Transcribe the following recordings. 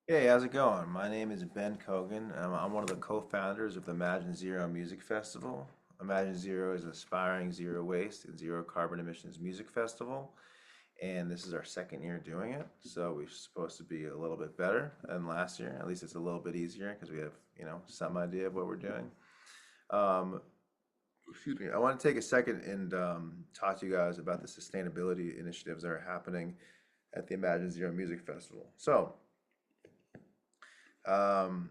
Hey, how's it going? My name is Ben Kogan. I'm one of the co-founders of the Imagine Zero Music Festival. Imagine Zero is an aspiring zero waste and zero carbon emissions music festival, and this is our second year doing it. So we're supposed to be a little bit better than last year. At least it's a little bit easier because we have, some idea of what we're doing. Um, Excuse me. I want to take a second and talk to you guys about the sustainability initiatives that are happening at the Imagine Zero Music Festival. Um,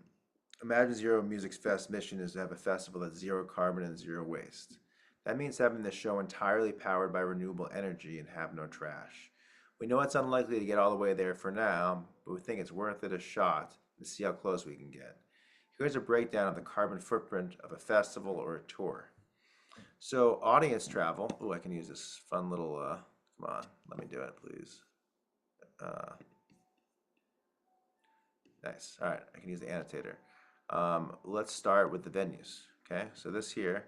Imagine Zero Music's Fest mission is to have a festival that's zero carbon and zero waste. That means having the show entirely powered by renewable energy and have no trash. We know it's unlikely to get all the way there for now, but we think it's worth it a shot to see how close we can get. Here's a breakdown of the carbon footprint of a festival or a tour. So, audience travel. Oh, I can use this fun little. Come on, let me do it, please. Uh, Nice. All right, I can use the annotator. Let's start with the venues. Okay, so this here,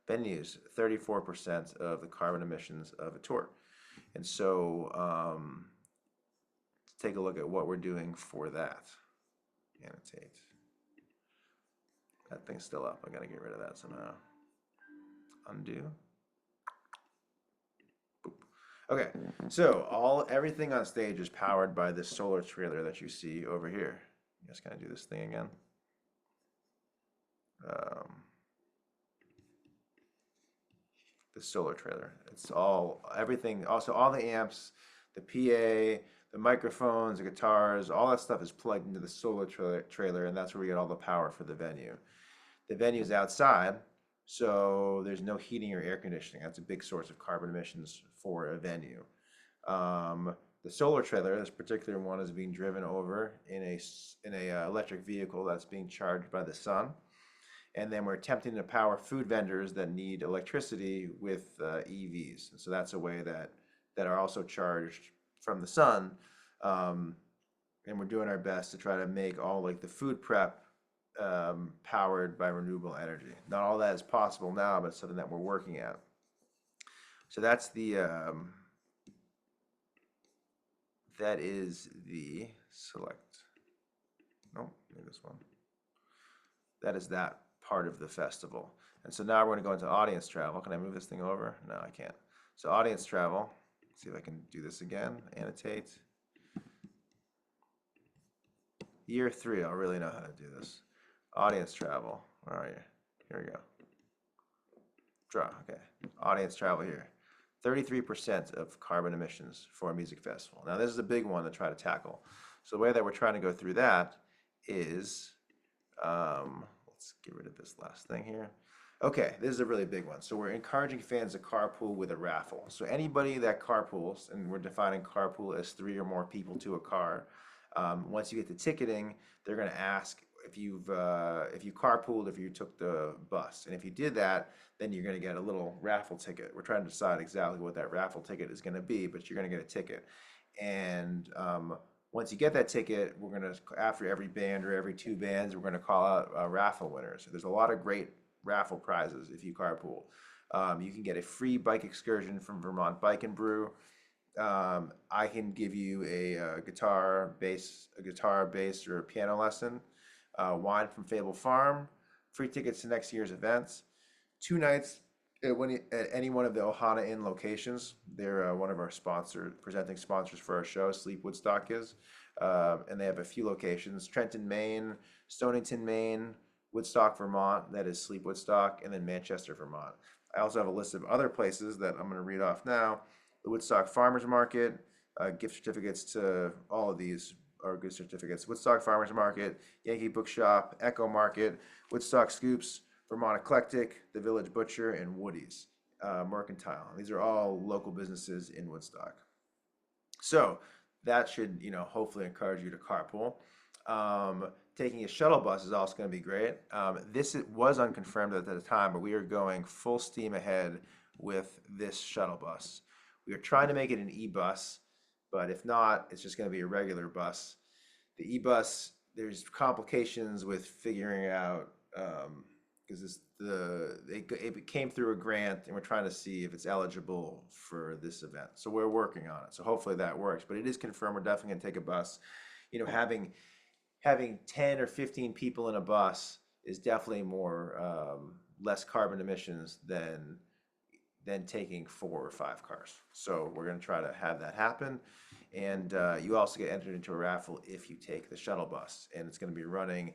venues, 34% of the carbon emissions of a tour. And so let's take a look at what we're doing for that. Annotate. That thing's still up. I gotta get rid of that somehow. Undo. Boop. Okay, so everything on stage is powered by this solar trailer that you see over here. Just gonna do this thing again. Um, the solar trailer. It's all everything. Also, all the amps, the PA, the microphones, the guitars, all that stuff is plugged into the solar trailer, and that's where we get all the power for the venue. The venue is outside, so there's no heating or air conditioning. That's a big source of carbon emissions for a venue. The solar trailer, this particular one, is being driven over in a electric vehicle that's being charged by the sun, and then we're attempting to power food vendors that need electricity with EVs. And so that's a way that are also charged from the sun. Um, and we're doing our best to try to make all like the food prep powered by renewable energy. Not all that is possible now, but it's something that we're working at. So that is the select. Nope, maybe this one. That is that part of the festival. And so now we're going to go into audience travel. Can I move this thing over? No, I can't. So audience travel. Let's see if I can do this again. Annotate. Year 3, I'll really know how to do this. Audience travel. Where are you? Here we go. Draw. Okay. Audience travel here. 33% of carbon emissions for a music festival. Now, this is a big one to try to tackle. So the way that we're trying to go through that is, let's get rid of this last thing here. Okay, this is a really big one. So we're encouraging fans to carpool with a raffle. So anybody that carpools, and we're defining carpool as 3 or more people to a car, once you get the ticketing, they're going to ask if you carpooled, if you took the bus, and if you did that, then you're going to get a little raffle ticket. We're trying to decide exactly what that raffle ticket is going to be, but you're going to get a ticket. And once you get that ticket, we're going to, after every band or every 2 bands, we're going to call out raffle winners. So there's a lot of great raffle prizes if you carpool. You can get a free bike excursion from Vermont Bike and Brew. I can give you a guitar, bass, or a piano lesson. Wine from Fable Farm, free tickets to next year's events, 2 nights at any one of the Ohana Inn locations. They're one of our presenting sponsors for our show. Sleep Woodstock is, and they have a few locations: Trenton, Maine, Stonington, Maine, Woodstock, Vermont. That is Sleep Woodstock, and then Manchester, Vermont. I also have a list of other places that I'm going to read off now: the Woodstock Farmers Market, gift certificates to all of these are good certificates. Woodstock Farmers Market, Yankee Bookshop, Echo Market, Woodstock Scoops, Vermont Eclectic, The Village Butcher, and Woody's Mercantile. These are all local businesses in Woodstock. So that should, hopefully encourage you to carpool. Taking a shuttle bus is also going to be great. This was unconfirmed at the time, but we are going full steam ahead with this shuttle bus. We are trying to make it an e-bus, but if not, it's just going to be a regular bus. The e-bus, there's complications with figuring out because it came through a grant, and we're trying to see if it's eligible for this event. So we're working on it. So hopefully that works. But it is confirmed we're definitely going to take a bus. Having having 10 or 15 people in a bus is definitely more less carbon emissions than taking 4 or 5 cars. So we're going to try to have that happen. And you also get entered into a raffle if you take the shuttle bus. And it's going to be running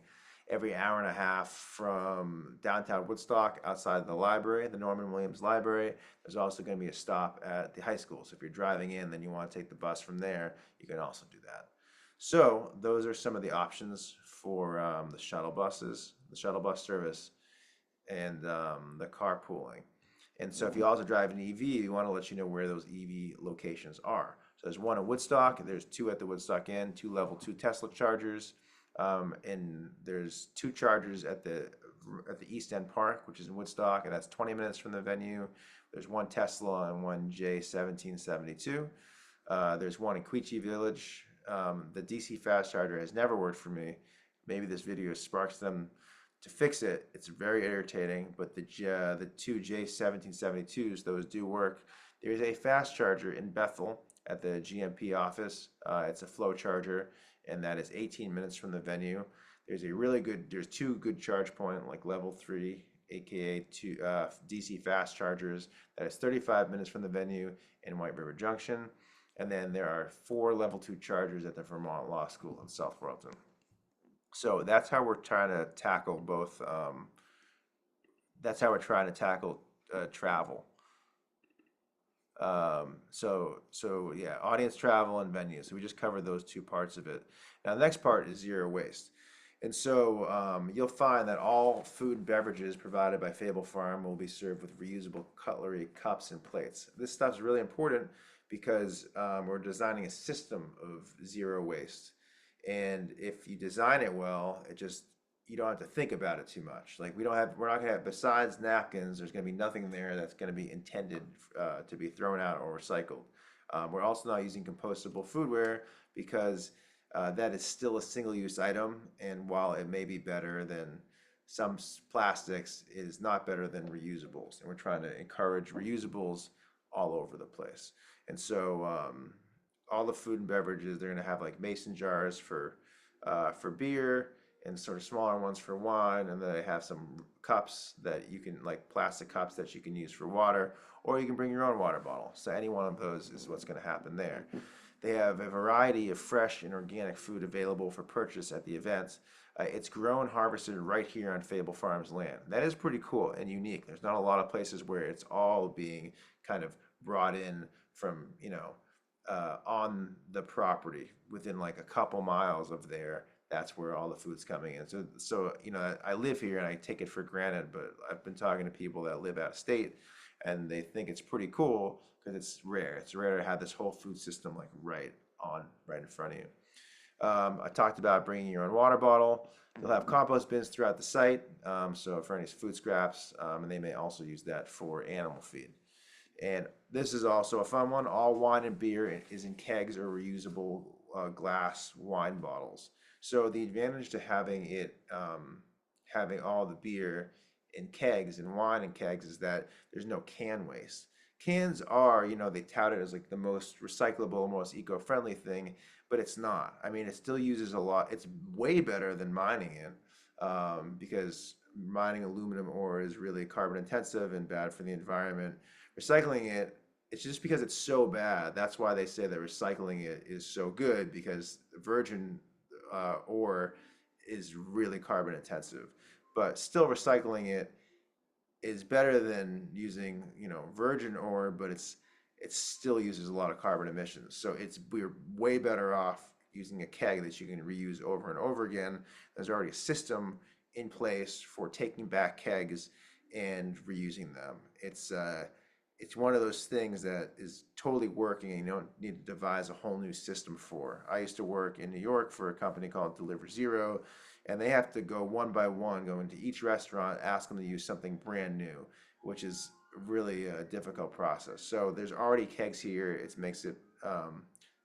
every hour and a half from downtown Woodstock outside the library, the Norman Williams Library. There's also going to be a stop at the high school. So if you're driving in, then you want to take the bus from there, you can also do that. So those are some of the options for the shuttle buses, the shuttle bus service, and the carpooling. And so if you also drive an EV, we want to let you know where those EV locations are. So there's one in Woodstock, there's 2 at the Woodstock end, 2 level 2 Tesla chargers, and there's 2 chargers at the East End Park, which is in Woodstock, and that's 20 minutes from the venue. There's 1 Tesla and 1 J1772. There's 1 in Quechee Village. The DC fast charger has never worked for me. Maybe this video sparks them to fix it. It's very irritating, but the 2 J1772s, those do work. There's a fast charger in Bethel at the GMP office. It's a flow charger, and that is 18 minutes from the venue. There's 2 good charge point, like level 3, aka 2 DC fast chargers. That is 35 minutes from the venue in White River Junction. And then there are 4 level 2 chargers at the Vermont Law School in South Royalton. So that's how we're trying to tackle both. That's how we're trying to tackle travel. So yeah, audience travel and venues. So we just covered those 2 parts of it. Now the next part is zero waste. And so you'll find that all food and beverages provided by Fable Farm will be served with reusable cutlery, cups, and plates. This stuff's really important because we're designing a system of zero waste. And if you design it well, you don't have to think about it too much. Like we're not gonna have, besides napkins, there's gonna be nothing there that's gonna be intended to be thrown out or recycled. We're also not using compostable foodware because that is still a single-use item, and while it may be better than some plastics, it is not better than reusables. And we're trying to encourage reusables all over the place. And so all the food and beverages, they're going to have like mason jars for beer and sort of smaller ones for wine, and then they have some cups that you can, like plastic cups that you can use for water, or you can bring your own water bottle. So any one of those is what's going to happen there. They have a variety of fresh and organic food available for purchase at the events. It's grown, harvested right here on Fable Farms land. That is pretty cool and unique. There's not a lot of places where it's all being kind of brought in from, on the property within like a couple miles of there. That's where all the food's coming in. So I live here and I take it for granted, but I've been talking to people that live out of state, and they think it's pretty cool because it's rare. It's rare to have this whole food system like right in front of you. I talked about bringing your own water bottle. They'll have compost bins throughout the site, so for any food scraps, and they may also use that for animal feed. And this is also a fun one. All wine and beer is in kegs or reusable glass wine bottles. So the advantage to having having all the beer in kegs and wine in kegs is that there's no can waste. Cans are, they tout it as like the most recyclable, most eco-friendly thing, but it's not. I mean, it still uses a lot. It's way better than mining it because mining aluminum ore is really carbon intensive and bad for the environment. Recycling it, it's just because it's so bad. That's why they say that recycling it is so good, because virgin ore is really carbon intensive. But still, recycling it is better than using virgin ore, but it still uses a lot of carbon emissions. So we're way better off using a keg that you can reuse over and over again. There's already a system in place for taking back kegs and reusing them. It's one of those things that is totally working, and you don't need to devise a whole new system for. I used to work in New York for a company called Deliver Zero, and they have to go one by one, go into each restaurant, ask them to use something brand new, which is really a difficult process. So there's already kegs here. It makes it,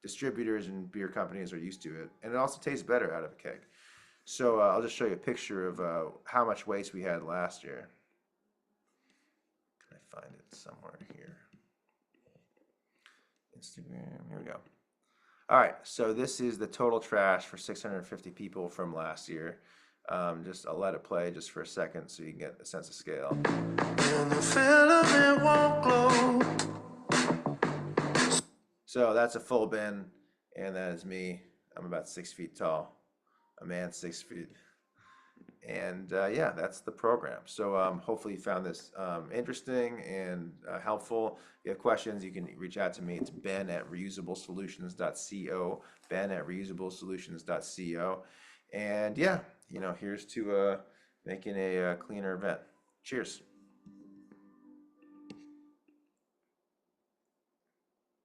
distributors and beer companies are used to it, and it also tastes better out of a keg. So I'll just show you a picture of how much waste we had last year. Find it somewhere here. Instagram, here we go. All right, so this is the total trash for 650 people from last year. I'll let it play just for a second so you can get a sense of scale. And the filament won't glow. So that's a full bin, and that is me. I'm about 6 feet tall, a man 6 feet. And yeah, that's the program. So hopefully you found this interesting and helpful. If you have questions, you can reach out to me. It's ben@reusablesolutions.co, ben@reusablesolutions.co. And yeah, here's to making a cleaner event. Cheers.